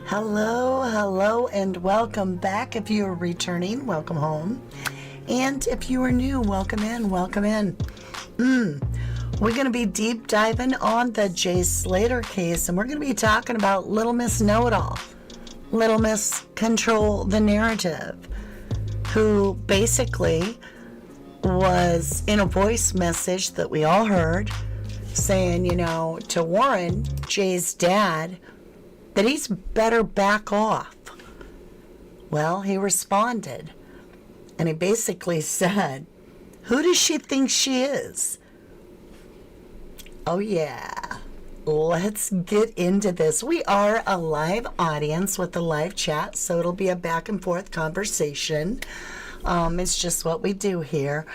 Hello, and welcome back. If you are returning, welcome home. And if you are new, welcome in. We're going to be deep diving on the Jay Slater case, and we're going to be talking about Little Miss Know-It-All, Little Miss Control the Narrative, who basically was in a voice message that we all heard saying, to Warren, Jay's dad, that he's better back off. Well, he responded, and he basically said, who does she think she is? Oh yeah, let's get into this. We are a live audience with a live chat, so it'll be a back and forth conversation. It's just what we do here.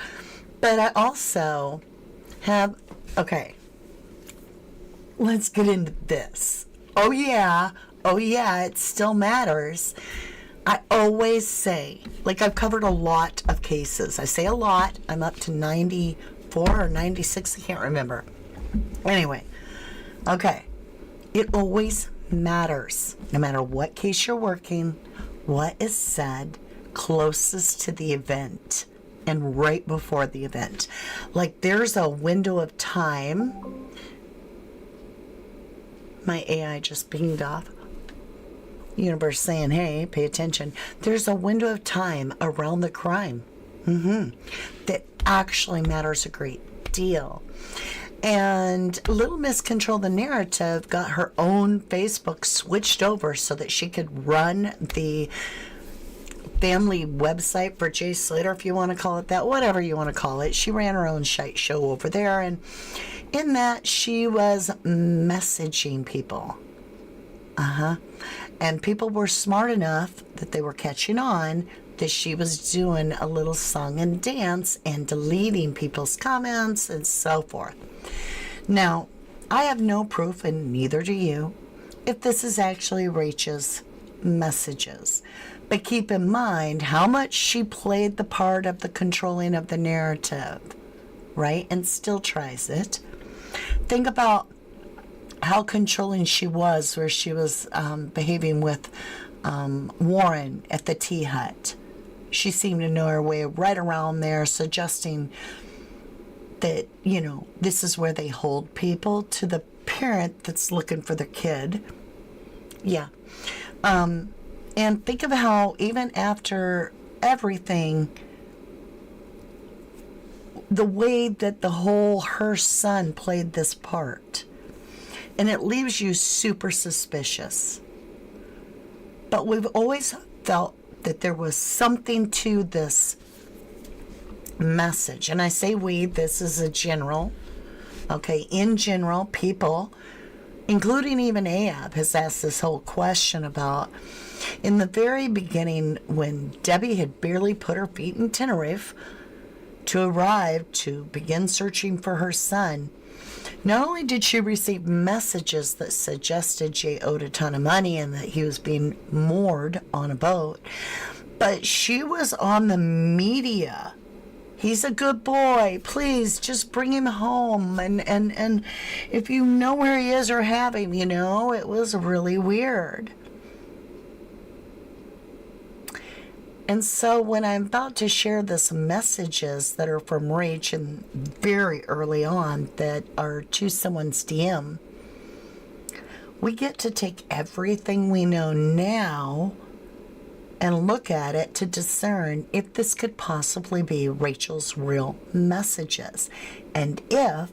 But I also have, let's get into this. Oh yeah, it still matters. I always say, I've covered a lot of cases. I say a lot. I'm up to 94 or 96. I can't remember. Anyway, it always matters. No matter what case you're working, what is said closest to the event and right before the event. There's a window of time. My AI just pinged off. Universe saying, hey, pay attention. There's a window of time around the crime that actually matters a great deal. And Little Miss Control the Narrative got her own Facebook switched over so that she could run the family website for Jay Slater, if you want to call it that, whatever you want to call it. She ran her own shite show over there, and in that she was messaging people. And people were smart enough that they were catching on that she was doing a little song and dance and deleting people's comments and so forth. Now, I have no proof, and neither do you, if this is actually Rach's messages. But keep in mind how much she played the part of the controlling of the narrative, right? And still tries it. Think about how controlling she was, where she was behaving with Warren at the tea hut. She seemed to know her way right around there, suggesting that, this is where they hold people to the parent that's looking for their kid. Yeah. And think of how even after everything, the way that her son played this part. And it leaves you super suspicious. But we've always felt that there was something to this message. And I say we, this is a general. In general, people, including even Ahab, has asked this whole question about, in the very beginning, when Debbie had barely put her feet in Tenerife to arrive to begin searching for her son, not only did she receive messages that suggested Jay owed a ton of money and that he was being moored on a boat, but she was on the media. He's a good boy. Please just bring him home. And if you know where he is or have him, it was really weird. And so when I'm about to share this messages that are from Rach and very early on that are to someone's DM, we get to take everything we know now and look at it to discern if this could possibly be Rachel's real messages. And if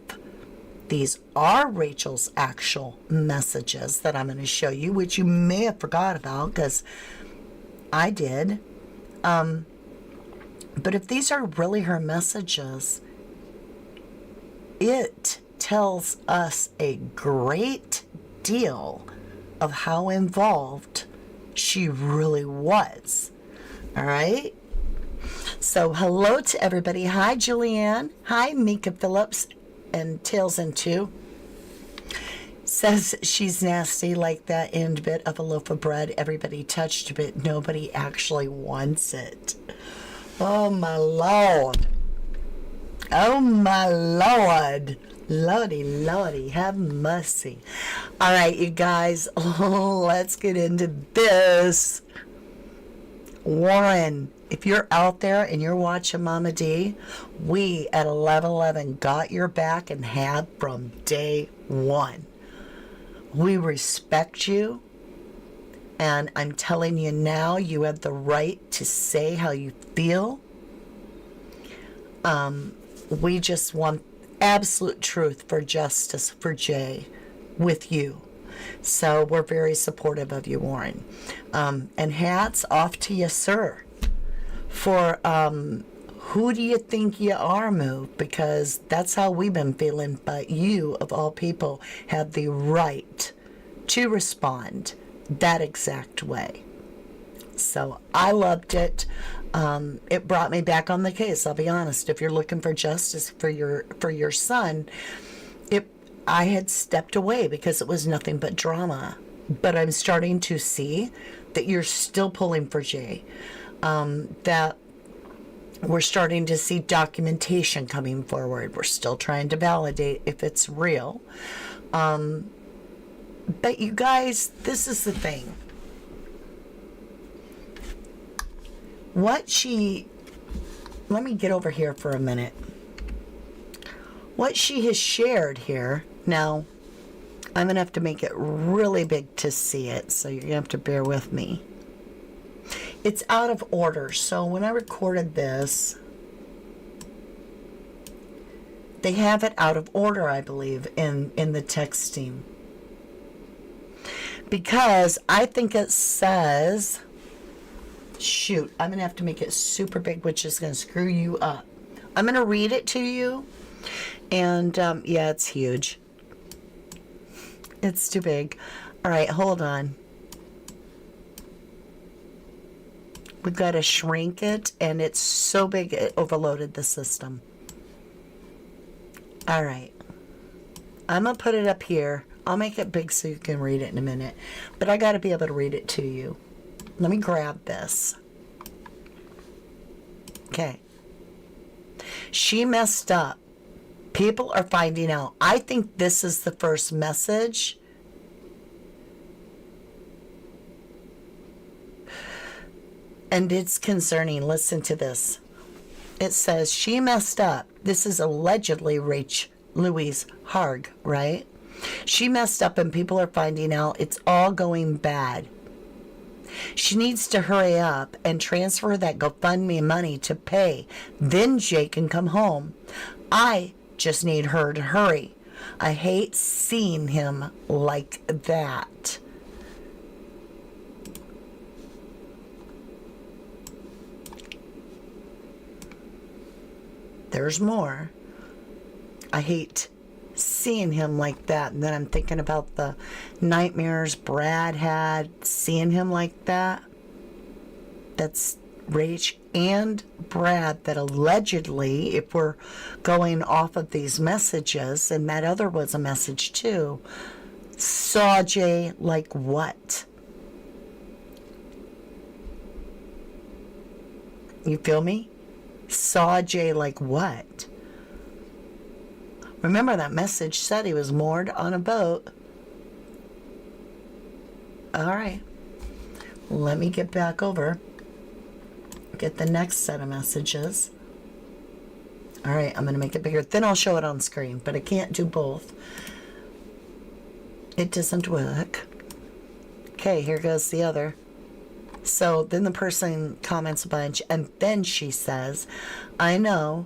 these are Rachel's actual messages that I'm going to show you, which you may have forgot about because I did. But if these are really her messages, it tells us a great deal of how involved she really was. All right? So hello to everybody. Hi, Julianne. Hi, Mika Phillips and Tails in Two. Says she's nasty, like that end bit of a loaf of bread. Everybody touched, but nobody actually wants it. Oh, my Lord. Oh, my Lord. Lordy, Lordy, have mercy. All right, you guys, let's get into this. Warren, if you're out there and you're watching Mama D, we at 1111 got your back and have from day one. We respect you, and I'm telling you now, you have the right to say how you feel. We just want absolute truth for justice for Jay with you. So we're very supportive of you, Warren. And hats off to you, sir, for who do you think you are move, because that's how we've been feeling. But you, of all people, have the right to respond that exact way. So I loved it. It brought me back on the case. I'll be honest. If you're looking for justice for your son, I had stepped away because it was nothing but drama. But I'm starting to see that you're still pulling for Jay. That we're starting to see documentation coming forward. We're still trying to validate if it's real. But you guys, this is the thing. Let me get over here for a minute. What she has shared here, now, I'm going to have to make it really big to see it, so you're going to have to bear with me. It's out of order, so when I recorded this, they have it out of order, I believe, in the texting. Because I think it says, shoot, I'm going to have to make it super big, which is going to screw you up. I'm going to read it to you, and yeah, it's huge. It's too big. All right, hold on. We've got to shrink it, and it's so big it overloaded the system. All right. I'm going to put it up here. I'll make it big so you can read it in a minute. But I got to be able to read it to you. Let me grab this. Okay. She messed up. People are finding out. I think this is the first message. And it's concerning. Listen to this. It says, she messed up. This is allegedly Rach Louise Harg, right? She messed up and people are finding out. It's all going bad. She needs to hurry up and transfer that GoFundMe money to pay. Then Jay can come home. I just need her to hurry. I hate seeing him like that. There's more. I hate seeing him like that. And then I'm thinking about the nightmares Brad had, seeing him like that. That's Rach and Brad that allegedly, if we're going off of these messages, and that other was a message too, saw Jay like what? You feel me? Saw Jay like what? Remember that message said he was moored on a boat. All right. Let me get back over. Get the next set of messages. All right, I'm going to make it bigger. Then I'll show it on screen, but I can't do both. It doesn't work. Okay, here goes the other. So then the person comments a bunch, and then she says, I know,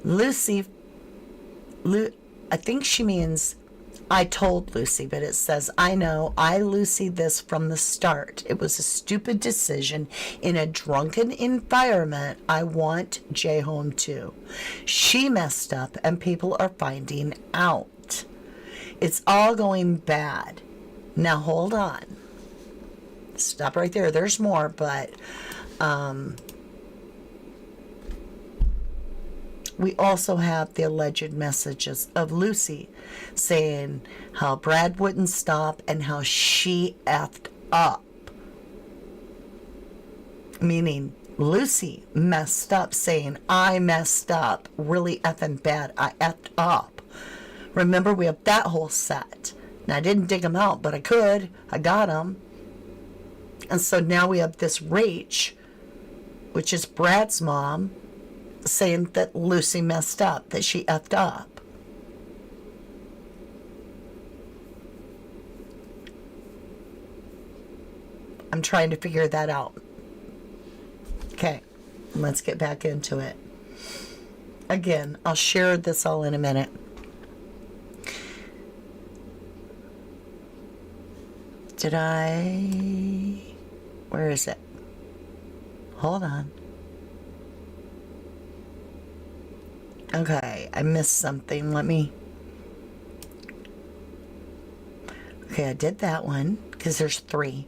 Lucy, I think she means I told Lucy, but it says, I know, I Lucy this from the start. It was a stupid decision in a drunken environment. I want Jay home too. She messed up and people are finding out. It's all going bad. Now hold on. Stop right there. There's more, but we also have the alleged messages of Lucy saying how Brad wouldn't stop and how she effed up. Meaning Lucy messed up, saying, I messed up really effing bad. I effed up. Remember, we have that whole set. Now, I didn't dig them out, but I could. I got them. And so now we have this Rach, which is Brad's mom, saying that Lucy messed up, that she effed up. I'm trying to figure that out. Okay, let's get back into it. Again, I'll share this all in a minute. Where is it? Hold on. Okay, I missed something. Okay, I did that one because there's 3.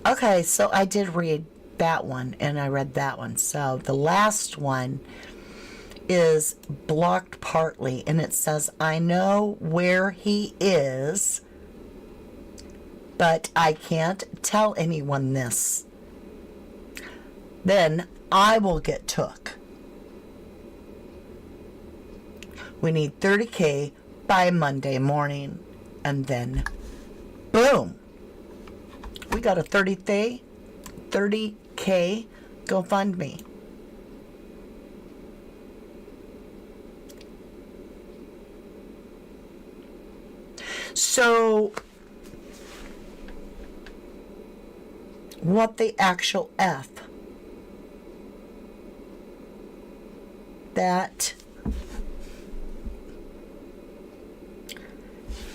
Okay, so I did read that one and I read that one. So the last one is blocked partly, and it says, I know where he is, but I can't tell anyone this. Then I will get took. We need 30K by Monday morning. And then, boom. We got a 30K GoFundMe. So, what the actual F? That.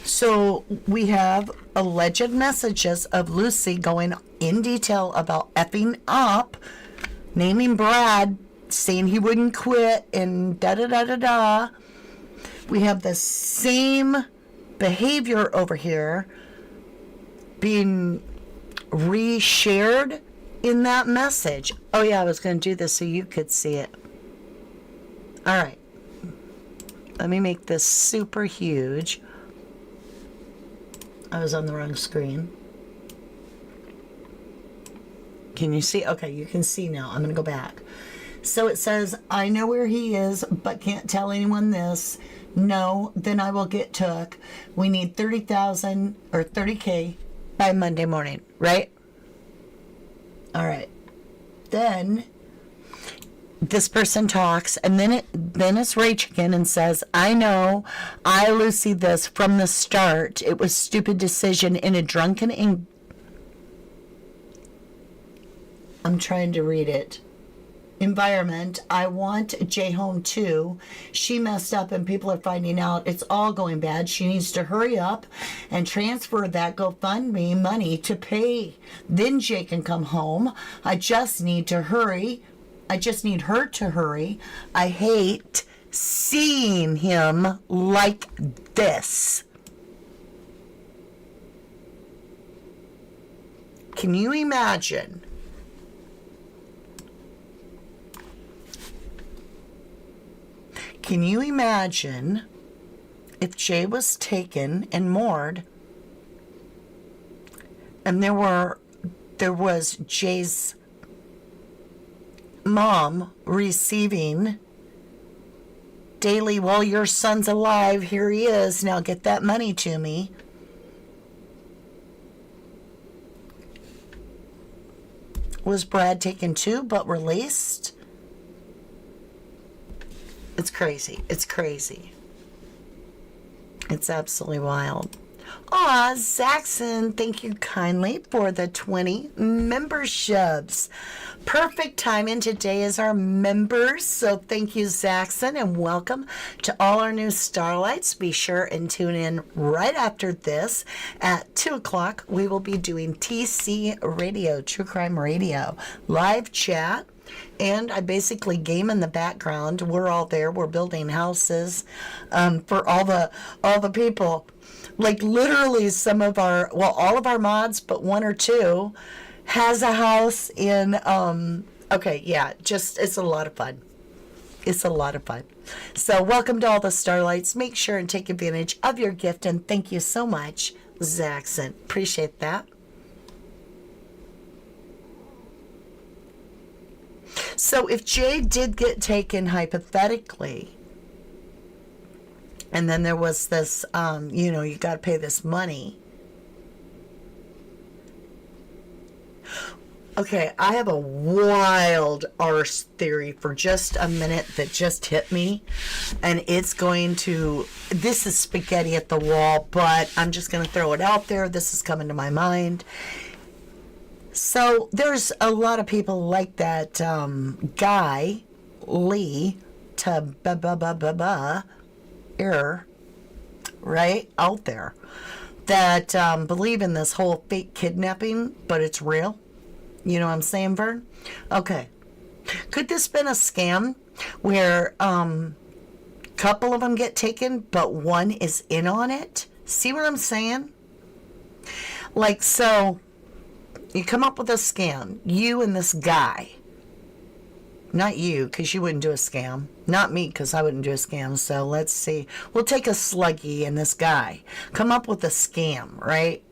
So, we have alleged messages of Lucy going in detail about effing up, naming Brad, saying he wouldn't quit, and da-da-da-da-da. We have the same behavior over here being reshared in that message. Oh yeah, I was going to do this so you could see it. All right. Let me make this super huge. I was on the wrong screen. Can you see? Okay, you can see now. I'm going to go back. So it says, I know where he is, but can't tell anyone this. No, then I will get took. We need 30,000 or 30K by Monday morning, right? All right. Then this person talks, and then it's Rach again and says, I know, I Lucy this from the start. It was stupid decision in a drunken I'm trying to read it. Environment. I want Jay home too. She messed up and people are finding out. It's all going bad. She needs to hurry up and transfer that GoFundMe money to pay. Then Jay can come home. I just need to hurry. I just need her to hurry. I hate seeing him like this. Can you imagine? Can you imagine if Jay was taken and moored and there was Jay's mom receiving daily, well, your son's alive, here he is, now get that money to me. Was Brad taken too but released? It's crazy. It's crazy. It's absolutely wild. Aw, Zaxxon, thank you kindly for the 20 memberships. Perfect timing. Today is our members. So thank you, Zaxxon, and welcome to all our new Starlights. Be sure and tune in right after this. At 2 o'clock, we will be doing TC Radio, True Crime Radio, live chat. And I basically game in the background. We're all there. We're building houses for all the people. Like literally all of our mods, but 1 or 2 has a house in, it's a lot of fun. It's a lot of fun. So welcome to all the Starlights. Make sure and take advantage of your gift. And thank you so much, Zaxxon. Appreciate that. So if Jay did get taken hypothetically, and then there was this, you got to pay this money. Okay, I have a wild arse theory for just a minute that just hit me. And this is spaghetti at the wall, but I'm just going to throw it out there. This is coming to my mind. So there's a lot of people like that guy, Lee, right out there, that believe in this whole fake kidnapping, but it's real. You know what I'm saying, Vern? Okay. Could this been a scam where couple of them get taken, but one is in on it? See what I'm saying? Like, so you come up with a scam, you and this guy. Not you, because you wouldn't do a scam. Not me, because I wouldn't do a scam. So let's see. We'll take a Sluggy and this guy. Come up with a scam, right?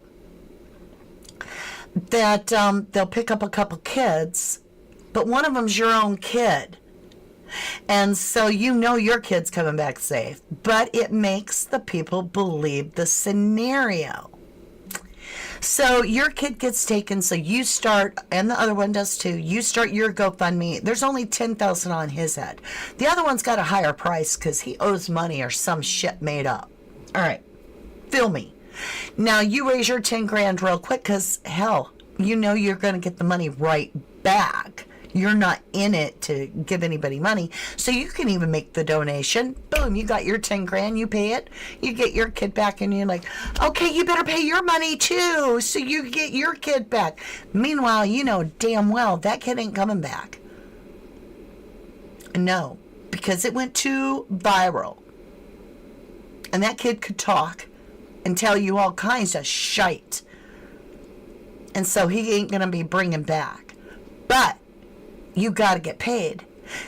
That they'll pick up a couple kids, but one of them's your own kid. And so your kid's coming back safe. But it makes the people believe the scenario. So your kid gets taken, so you start, and the other one does too, you start your GoFundMe. There's only $10,000 on his head. The other one's got a higher price because he owes money or some shit made up. All right, feel me. Now you raise your 10 grand real quick because, hell, you're going to get the money right back. You're not in it to give anybody money. So you can even make the donation. Boom, you got your 10 grand, you pay it. You get your kid back and you're like, okay, you better pay your money too. So you get your kid back. Meanwhile, you know damn well that kid ain't coming back. No, because it went too viral. And that kid could talk and tell you all kinds of shite. And so he ain't going to be bringing back. But you got to get paid.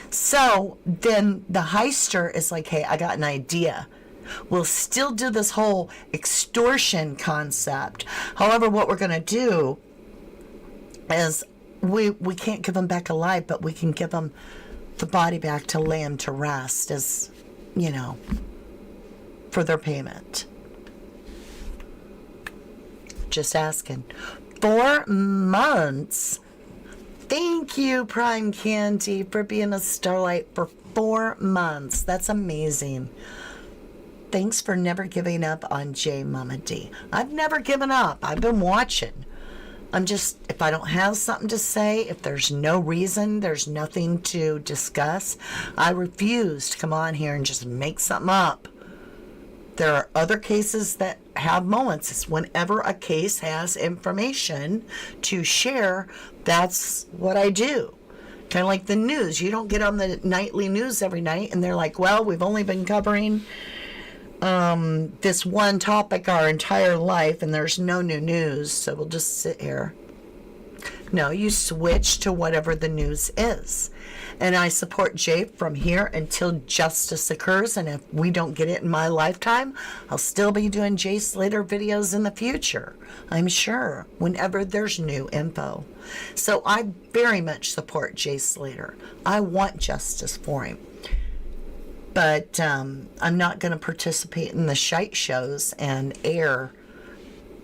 So then the heister is like, hey, I got an idea. We'll still do this whole extortion concept. However, what we're going to do is we can't give them back alive, but we can give them the body back to lay them to rest as, for their payment. Just asking. 4 months. Thank you, Prime Candy, for being a starlight for 4 months. That's amazing. Thanks for never giving up on J Mama D. I've never given up. I've been watching. If I don't have something to say, if there's no reason, there's nothing to discuss, I refuse to come on here and just make something up. There are other cases that have moments. It's whenever a case has information to share, that's what I do. Kind of like the news. You don't get on the nightly news every night and they're like, well, we've only been covering this one topic our entire life and there's no new news, so we'll just sit here. No, you switch to whatever the news is. And I support Jay from here until justice occurs. And if we don't get it in my lifetime, I'll still be doing Jay Slater videos in the future, I'm sure, whenever there's new info. So I very much support Jay Slater. I want justice for him. But I'm not going to participate in the shite shows and air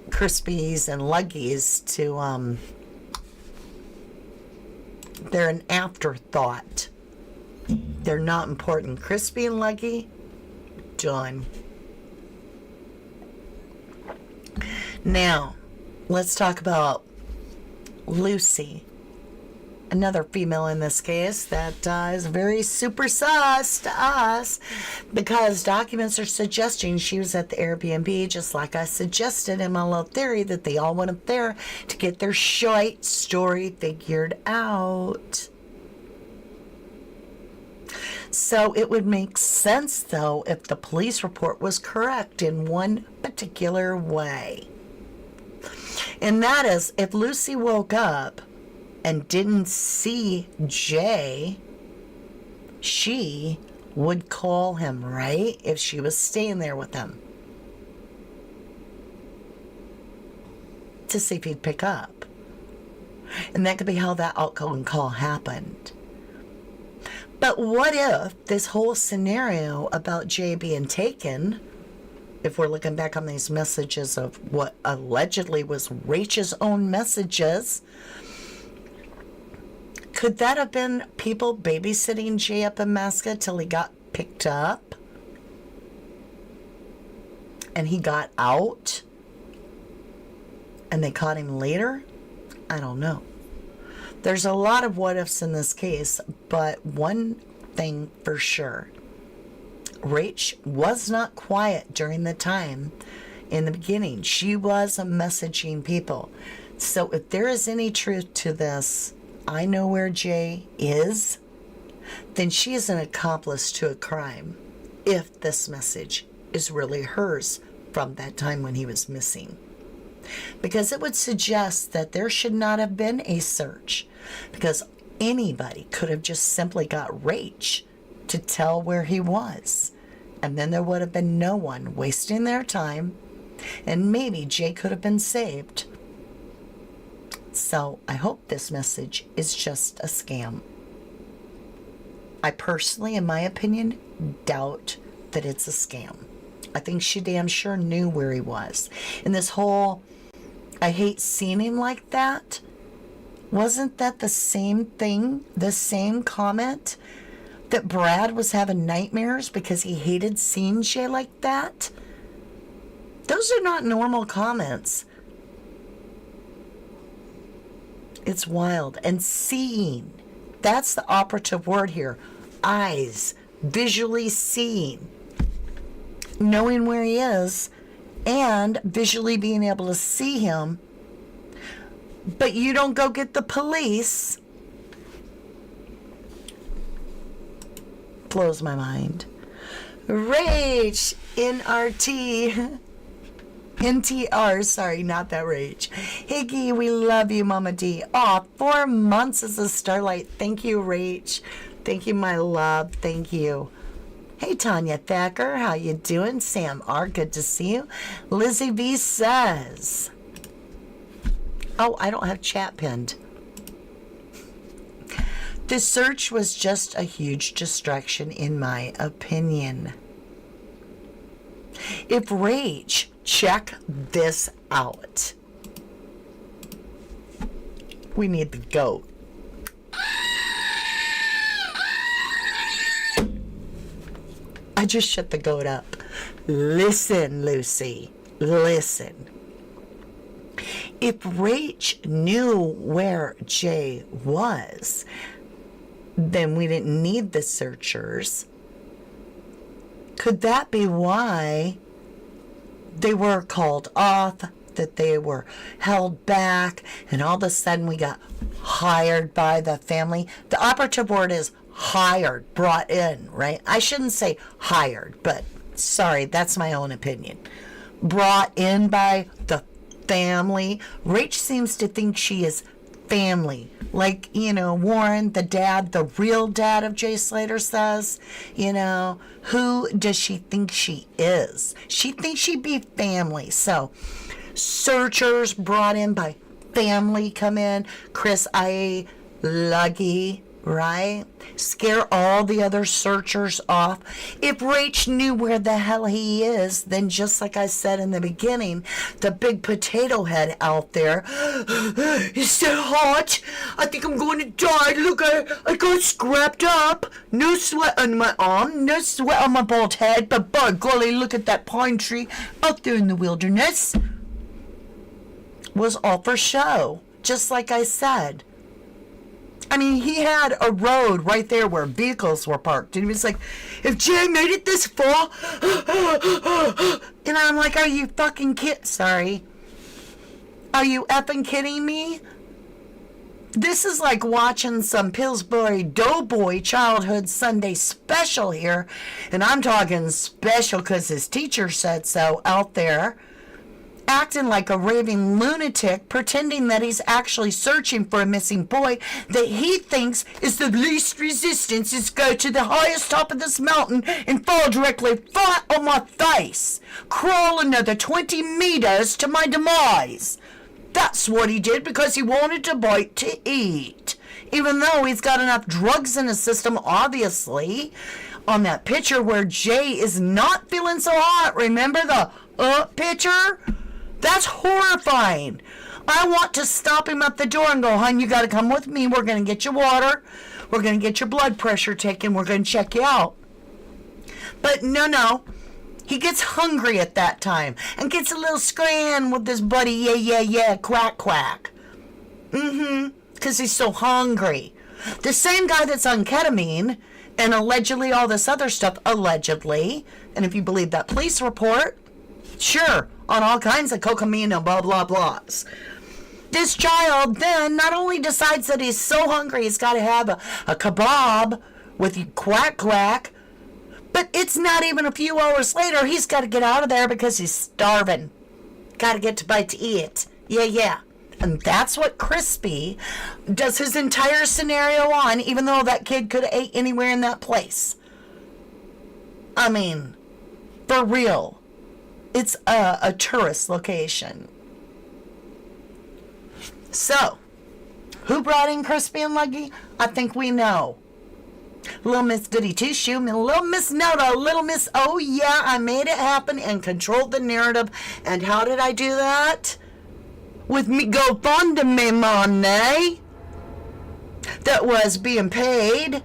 Crispies and Luggies to... they're an afterthought. They're not important. Crispy and Luggy, done. Now, let's talk about Lucy. Another female in this case that is very super sus to us because documents are suggesting she was at the Airbnb, just like I suggested in my little theory that they all went up there to get their shite story figured out. So it would make sense, though, if the police report was correct in one particular way. And that is, if Lucy woke up and didn't see Jay, she would call him, right? If she was staying there with him. To see if he'd pick up. And that could be how that outgoing call happened. But what if this whole scenario about Jay being taken, if we're looking back on these messages of what allegedly was Rach's own messages, could that have been people babysitting Jay up in Masca till he got picked up and he got out and they caught him later? I don't know. There's a lot of what ifs in this case, but one thing for sure, Rach was not quiet during the time in the beginning. She was messaging people. So if there is any truth to this, I know where Jay is, then she is an accomplice to a crime if this message is really hers from that time when he was missing. Because it would suggest that there should not have been a search, because anybody could have just simply got Rach to tell where he was, and then there would have been no one wasting their time, and maybe Jay could have been saved. So I hope this message is just a scam. I personally, in my opinion, doubt that it's a scam. I think she damn sure knew where he was. And this whole, I hate seeing him like that, wasn't that the same thing, the same comment that Brad was having nightmares because he hated seeing Jay like that? Those are not normal comments. It's wild. And seeing, that's the operative word here. Eyes, visually seeing, knowing where he is, and visually being able to see him. But you don't go get the police. Blows my mind. Rach, NRT. NTR, sorry, not that Rach. Higgy, we love you, Mama D. Aw, 4 months as a starlight. Thank you, Rach. Thank you, my love. Thank you. Hey, Tanya Thacker, how you doing? Sam R, good to see you. Lizzie V says, oh, I don't have chat pinned. The search was just a huge distraction, in my opinion. If Rach, check this out. We need the goat. I just shut the goat up. Listen, Lucy. Listen. If Rach knew where Jay was, then we didn't need the searchers. Could that be why they were called off, that they were held back, and all of a sudden we got hired by the family? The operative word is hired, brought in, right? I shouldn't say hired, but sorry, that's my own opinion. Brought in by the family. Rach seems to think she is family. Like, Warren, the dad, the real dad of Jay Slater says, who does she think she is? She thinks she'd be family. So, searchers brought in by family come in. Chris I. Luggy, right? Scare all the other searchers off. If Rach knew where the hell he is, then just like I said in the beginning, the big potato head out there, it's so hot, I think I'm going to die. Look, I got scrapped up. No sweat on my arm, no sweat on my bald head, but by golly, look at that pine tree out there in the wilderness. Was all for show, just like I said. I mean, he had a road right there where vehicles were parked. And he was like, if Jay made it this far, and I'm like, are you fucking Sorry. Are you effing kidding me? This is like watching some Pillsbury Doughboy childhood Sunday special here. And I'm talking special because his teacher said so out there. Acting like a raving lunatic, pretending that he's actually searching for a missing boy that he thinks is the least resistance is go to the highest top of this mountain and fall directly flat on my face. Crawl another 20 meters to my demise. That's what he did because he wanted a bite to eat. even though he's got enough drugs in his system, obviously, on that picture where Jay is not feeling so hot. Remember the picture? That's horrifying. I want to stop him at the door and go, hon, you got to come with me. We're going to get you water. We're going to get your blood pressure taken. We're going to check you out. But no. He gets hungry at that time and gets a little scran with his buddy, yeah, quack, quack. Because he's so hungry. The same guy that's on ketamine and allegedly all this other stuff, allegedly, and if you believe that police report, sure, on all kinds of cocaine and blah, blah, blahs. This child then not only decides that he's so hungry he's got to have a kebab with quack, quack, but it's not even a few hours later. He's got to get out of there because he's starving. Got to get to bite to eat. Yeah. And that's what Crispy does his entire scenario on, even though that kid could have ate anywhere in that place. I mean, for real. It's a tourist location. So, who brought in Crispy and Luggy? I think we know. Little Miss Goody Two-Shoe, Little Miss Noda, Little Miss, oh yeah, I made it happen and controlled the narrative. And how did I do that? With me GoFundMe money that was being paid.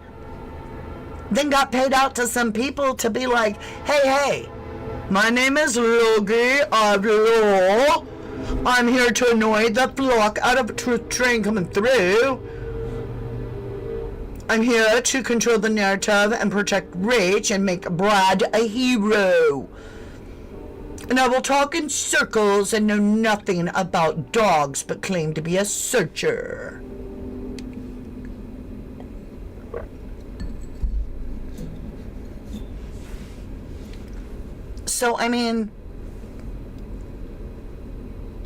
Then got paid out to some people to be like, hey, my name is Logie of Law. I'm here to annoy the flock out of a truth train coming through. I'm here to control the narrative and protect Rach and make Brad a hero. And I will talk in circles and know nothing about dogs but claim to be a searcher. So, I mean,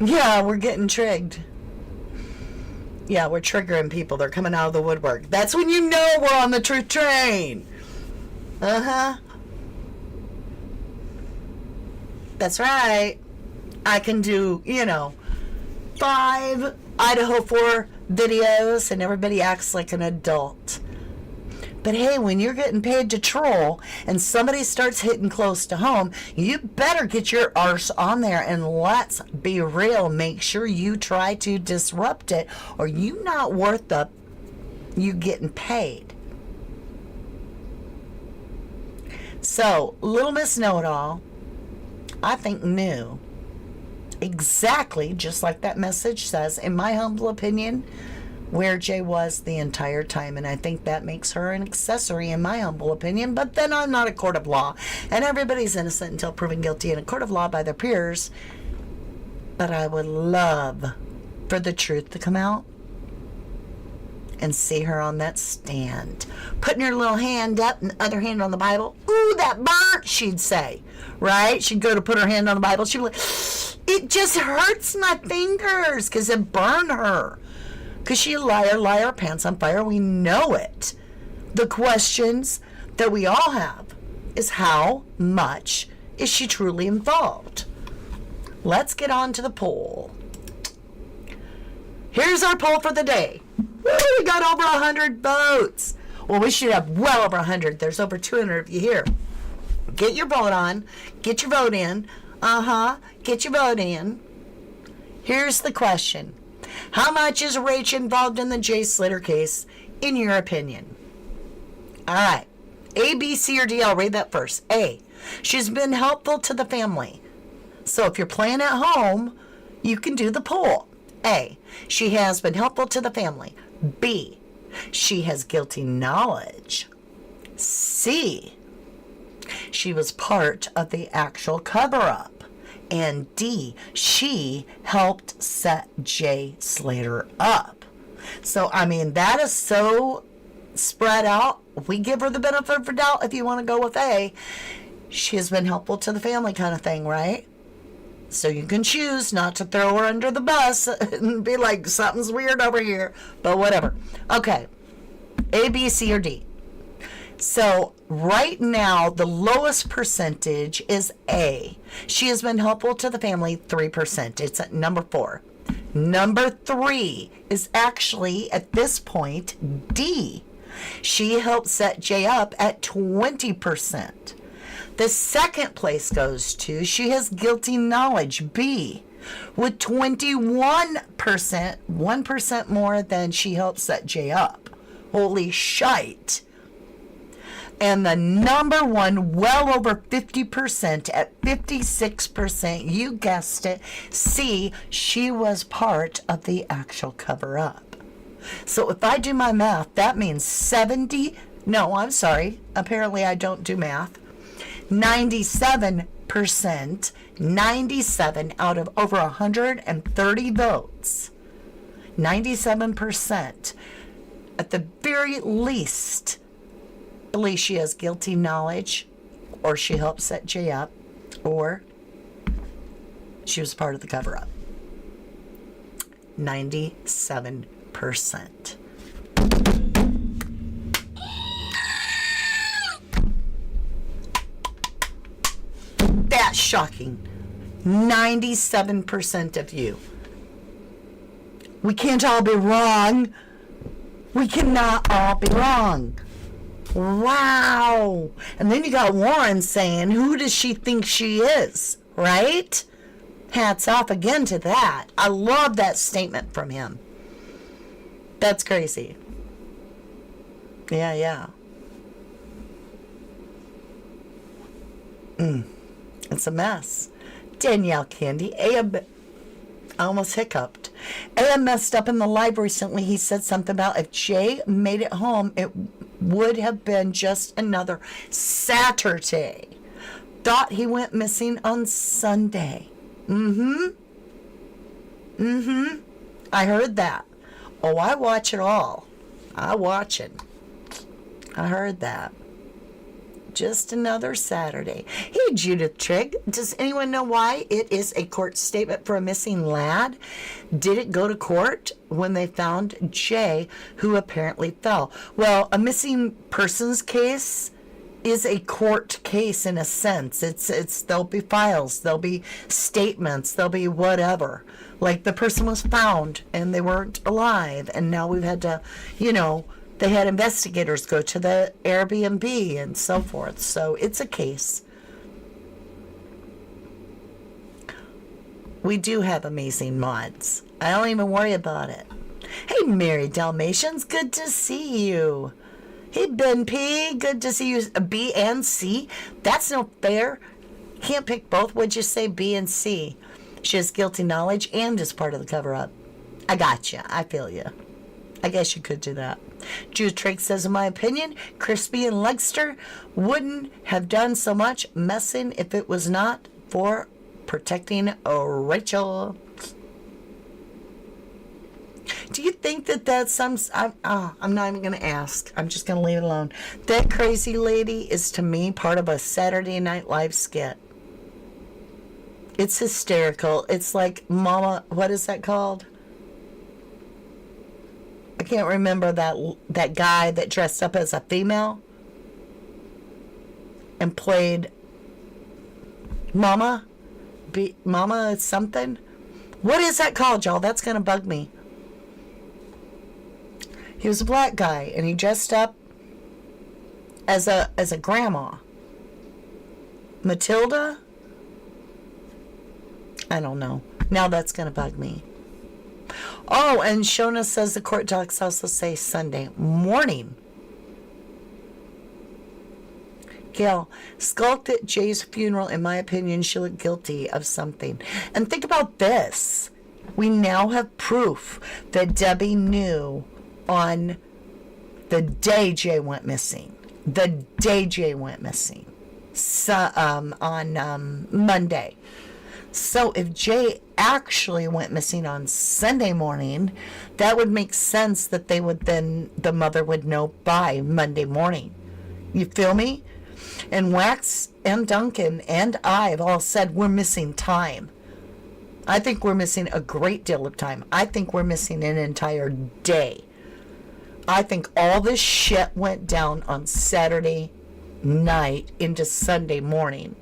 yeah, we're getting trigged. Yeah, we're triggering people. They're coming out of the woodwork. That's when you know we're on the truth train. That's right. I can do, 5 Idaho 4 videos and everybody acts like an adult. But hey, when you're getting paid to troll and somebody starts hitting close to home, you better get your arse on there and let's be real. Make sure you try to disrupt it or you not worth you getting paid. So, Little Miss Know-It-All, I think knew exactly, just like that message says, in my humble opinion, where Jay was the entire time, and I think that makes her an accessory in my humble opinion. But then I'm not a court of law, and everybody's innocent until proven guilty in a court of law by their peers. But I would love for the truth to come out and see her on that stand, putting her little hand up and the other hand on the Bible. Ooh, that burnt, she'd say, right? She'd go to put her hand on the Bible. She'd be like, it just hurts my fingers because it burned her. Because she liar, pants on fire. We know it. The questions that we all have is how much is she truly involved? Let's get on to the poll. Here's our poll for the day. Woo, we got over 100 votes. Well, we should have well over 100. There's over 200 of you here. Get your vote on. Get your vote in. Get your vote in. Here's the question. How much is Rach involved in the Jay Slater case, in your opinion? All right. A, B, C, or D? I'll read that first. A, she's been helpful to the family. So if you're playing at home, you can do the poll. A, she has been helpful to the family. B, she has guilty knowledge. C, she was part of the actual cover-up. And D, she helped set Jay Slater up. So, I mean, that is so spread out. We give her the benefit of the doubt if you want to go with A. She has been helpful to the family kind of thing, right? So you can choose not to throw her under the bus and be like, something's weird over here. But whatever. Okay. A, B, C, or D. So right now, the lowest percentage is A. She has been helpful to the family, 3%. It's at number 4. Number 3 is actually, at this point, D. She helped set Jay up at 20%. The second place goes to, she has guilty knowledge, B, with 21%, 1% more than she helped set Jay up. Holy shite. And the number one, well over 50% at 56%, you guessed it, C, she was part of the actual cover-up. So if I do my math, that means 97 out of over 130 votes, 97%, at the very least, she has guilty knowledge, or she helped set Jay up, or she was part of the cover-up. 97%. That's shocking. 97% of you. We can't all be wrong. We cannot all be wrong. Wow. And then you got Warren saying, who does she think she is? Right? Hats off again to that. I love that statement from him. That's crazy. Yeah. It's a mess. Danielle Candy. I almost hiccuped. Am messed up in the live recently. He said something about if Jay made it home, it would have been just another Saturday. Thought he went missing on Sunday. I heard that. Oh, I watch it all. I watch it. I heard that. Just another Saturday. Hey, Judith Trigg, does anyone know why it is a court statement for a missing lad? Did it go to court when they found Jay, who apparently fell? Well, a missing persons case is a court case in a sense. It's there'll be files, there'll be statements, there'll be whatever. Like the person was found and they weren't alive, and now we've had to, they had investigators go to the Airbnb and so forth. So it's a case. We do have amazing mods. I don't even worry about it. Hey, Mary Dalmatians, good to see you. Hey, Ben P, good to see you. B and C? That's no fair. Can't pick both. Would you say B and C? She has guilty knowledge and is part of the cover-up. I gotcha. I feel you. I guess you could do that. Jude Trigg says, in my opinion, Crispy and Legster wouldn't have done so much messing if it was not for protecting Rachel. Do you think that that's some... I'm not even going to ask. I'm just going to leave it alone. That crazy lady is, to me, part of a Saturday Night Live skit. It's hysterical. It's like Mama... What is that called? I can't remember that guy that dressed up as a female and played Mama something. What is that called, y'all? That's gonna bug me. He was a black guy and he dressed up as a grandma. Matilda? I don't know. Now that's gonna bug me. Oh, and Shona says the court docs also say Sunday morning. Gail, skulked at Jay's funeral, in my opinion, she looked guilty of something. And think about this. We now have proof that Debbie knew on the day Jay went missing. On Monday. So if Jay actually went missing on Sunday morning, that would make sense that the mother would know by Monday morning. You feel me? And Wax and Duncan and I have all said we're missing time. I think we're missing a great deal of time. I think we're missing an entire day. I think all this shit went down on Saturday night into Sunday morning.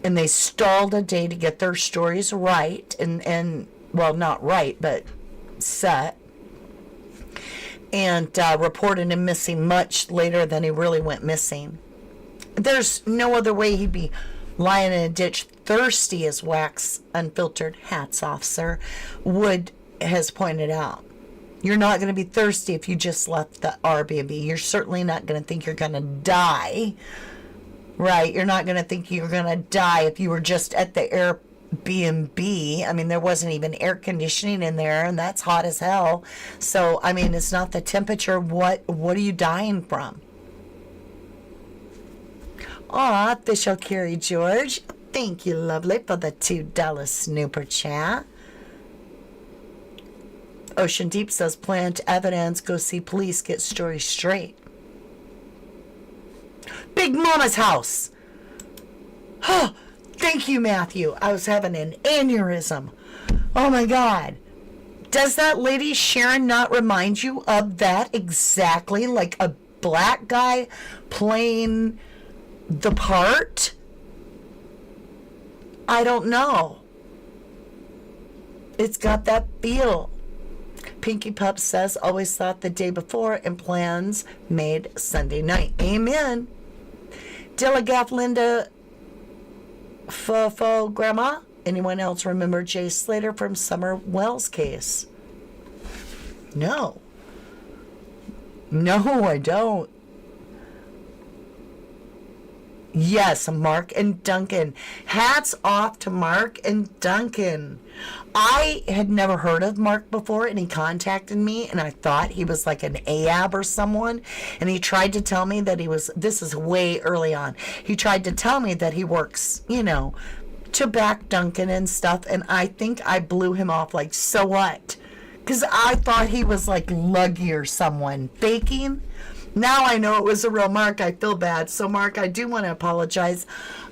And they stalled a day to get their stories right. And well, not right, but set, and reported him missing much later than he really went missing. There's no other way he'd be lying in a ditch thirsty as wax unfiltered. Hats off, sir. Wood has pointed out. You're not going to be thirsty if you just left the Airbnb. You're certainly not going to think you're going to die. Right? You're not going to think you're going to die if you were just at the Airbnb. I mean, there wasn't even air conditioning in there, and that's hot as hell. So, I mean, it's not the temperature. What are you dying from? Aw, official Carrie George. Thank you, lovely, for the $2 snooper chat. Ocean Deep says, plant evidence, go see police, get story straight. Big Mama's house. Oh, thank you, Matthew. I was having an aneurysm. Oh, my God. Does that lady Sharon not remind you of that exactly? Like a black guy playing the part? I don't know. It's got that feel. Pinky Pup says, always thought the day before and plans made Sunday night. Amen. Dillagath Linda Fofo Grandma. Anyone else remember Jay Slater from Summer Wells case? No. No, I don't. Yes, Mark and Duncan. Hats off to Mark and Duncan. I had never heard of Mark before, and he contacted me, and I thought he was like an AAB or someone, and he tried to tell me that he was, this is way early on, he tried to tell me that he works, you know, to back Duncan and stuff, and I think I blew him off like, so what? Because I thought he was like Luggy or someone faking. Now I know it was a real Mark. I feel bad. So, Mark, I do want to apologize.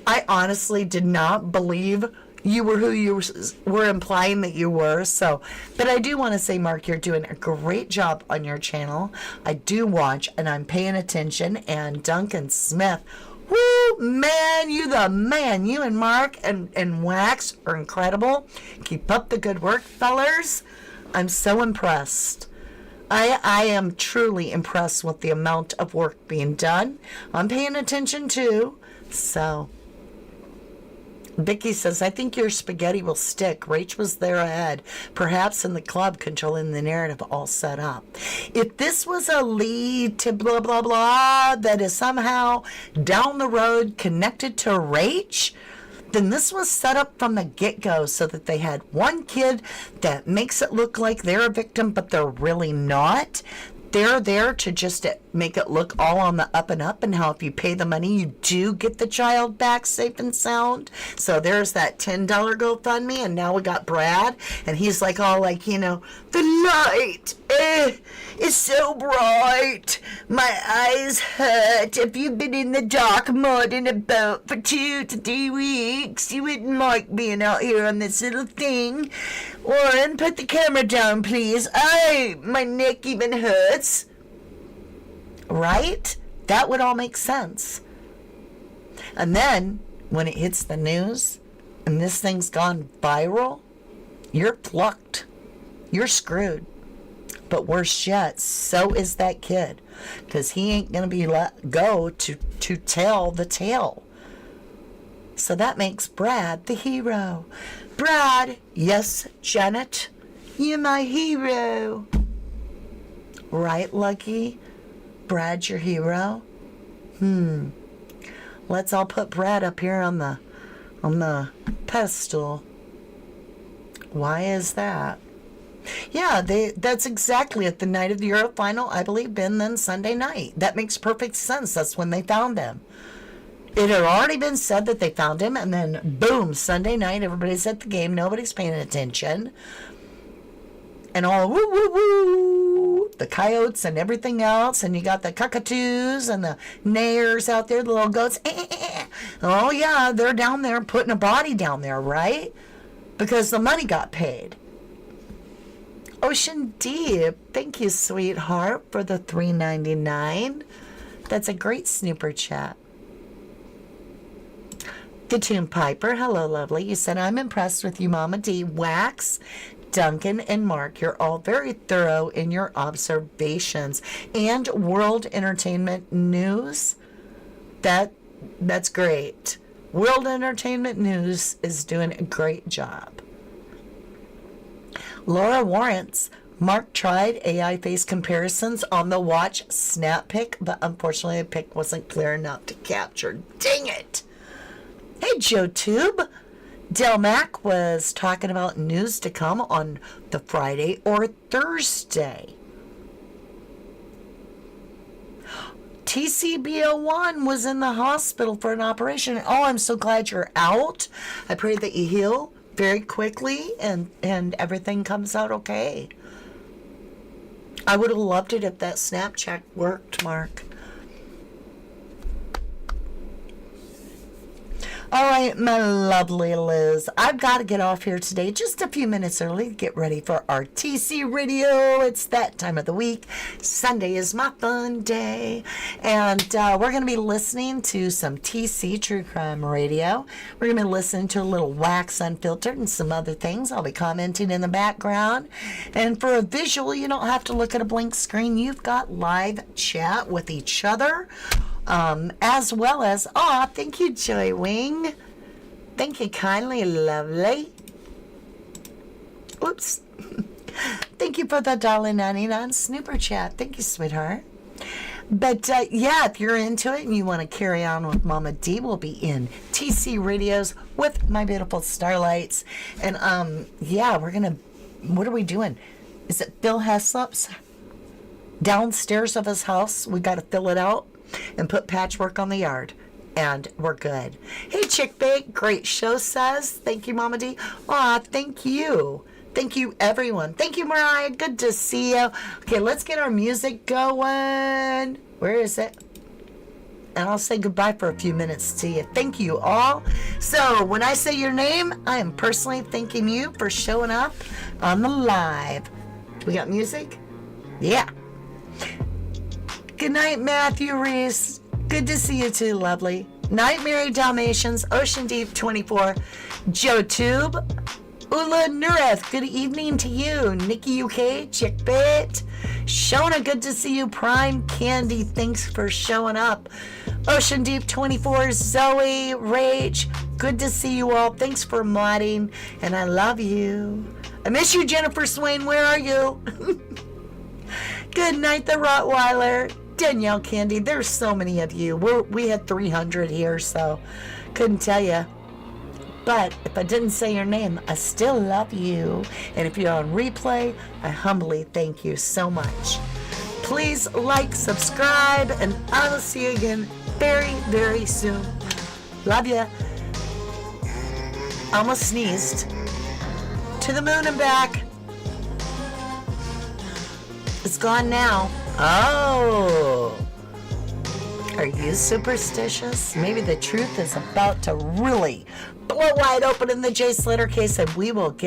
I honestly did not believe you were who you were implying that you were. So, but I do want to say, Mark, you're doing a great job on your channel. I do watch, and I'm paying attention. And Duncan Smith, woo, man, you the man. You and Mark and Wax are incredible. Keep up the good work, fellers. I'm so impressed. I am truly impressed with the amount of work being done. I'm paying attention too. So, Vicky says, I think your spaghetti will stick. Rach was there ahead, perhaps in the club controlling the narrative all set up. If this was a lead to blah, blah, blah that is somehow down the road connected to Rach, then this was set up from the get-go so that they had one kid that makes it look like they're a victim, but they're really not. They're there to just make it look all on the up and up, and how if you pay the money, you do get the child back safe and sound. So there's that $10 GoFundMe, and now we got Brad, and he's like all like, you know, the light is so bright. My eyes hurt. If you've been in the dark mud in a boat for 2 to 3 weeks, you wouldn't like being out here on this little thing. Warren, put the camera down, please. My neck even hurts. Right? That would all make sense. And then, when it hits the news, and this thing's gone viral, you're plucked. You're screwed. But worse yet, so is that kid. Because he ain't going to be let go to tell the tale. So that makes Brad the hero. Brad, yes, Janet, you're my hero. Right, Lucky? Brad's your hero? Let's all put Brad up here on the pedestal. Why is that? Yeah, that's exactly at the night of the Euro final, I believe, been then Sunday night. That makes perfect sense. That's when they found him. It had already been said that they found him, and then boom, Sunday night, everybody's at the game, nobody's paying attention. And all woo woo woo, the coyotes and everything else, and you got the cockatoos and the neighers out there, the little goats. Oh yeah, they're down there putting a body down there, right? Because the money got paid. Ocean Deep, thank you, sweetheart, for the $3.99. That's a great snooper chat. The Tune Piper, hello, lovely. You said, I'm impressed with you, Mama D. Wax Duncan and Mark, you're all very thorough in your observations. And World Entertainment News, that's great. World Entertainment News is doing a great job. Laura Warrants, Mark tried AI face comparisons on the watch snap pic, but unfortunately the pic wasn't clear enough to capture. Dang it! Hey, Joe Tube. Del Mac was talking about news to come on the Friday or Thursday. TCB01 was in the hospital for an operation. Oh, I'm so glad you're out. I pray that you heal very quickly and everything comes out okay. I would have loved it if that Snapchat worked, Mark. All right, my lovely Liz, I've got to get off here today just a few minutes early to get ready for our TC Radio. It's that time of the week. Sunday is my fun day. And we're going to be listening to some TC True Crime Radio. We're going to be listening to a little Wax Unfiltered and some other things. I'll be commenting in the background. And for a visual, you don't have to look at a blank screen. You've got live chat with each other. As well as, thank you, Joy Wing. Thank you kindly, lovely. Oops. Thank you for the $1.99 snooper chat. Thank you, sweetheart. But, yeah, if you're into it and you want to carry on with Mama D, we'll be in TC Radios with my beautiful starlights. And, yeah, we're going to, what are we doing? Is it Phil Heslop's downstairs of his house? We got to fill it out and put patchwork on the yard, and we're good. Hey, Chick Bake, great show, says. Thank you, Mama D. Thank you. Thank you, everyone. Thank you, Mariah. Good to see you. Okay, let's get our music going. Where is it? And I'll say goodbye for a few minutes to you. Thank you all. So when I say your name, I am personally thanking you for showing up on the live. We got music? Yeah. Good night, Matthew Reese. Good to see you too, lovely. Nightmare Dalmatians, Ocean Deep 24, Joe Tube, Ula Narative, good evening to you. Nikki UK, Chick Bit, Shona, good to see you. Prime Candy, thanks for showing up. Ocean Deep 24, Zoe, Rach, good to see you all. Thanks for modding, and I love you. I miss you, Jennifer Swain. Where are you? Good night, the Rottweiler. Danielle Candy, there's so many of you. We had 300 here, so couldn't tell you. But if I didn't say your name, I still love you. And if you're on replay, I humbly thank you so much. Please like, subscribe, and I will see you again very, very soon. Love ya. Almost sneezed. To the moon and back. It's gone now. Oh, are you superstitious? Maybe the truth is about to really blow wide open in the J. Slater case, and we will get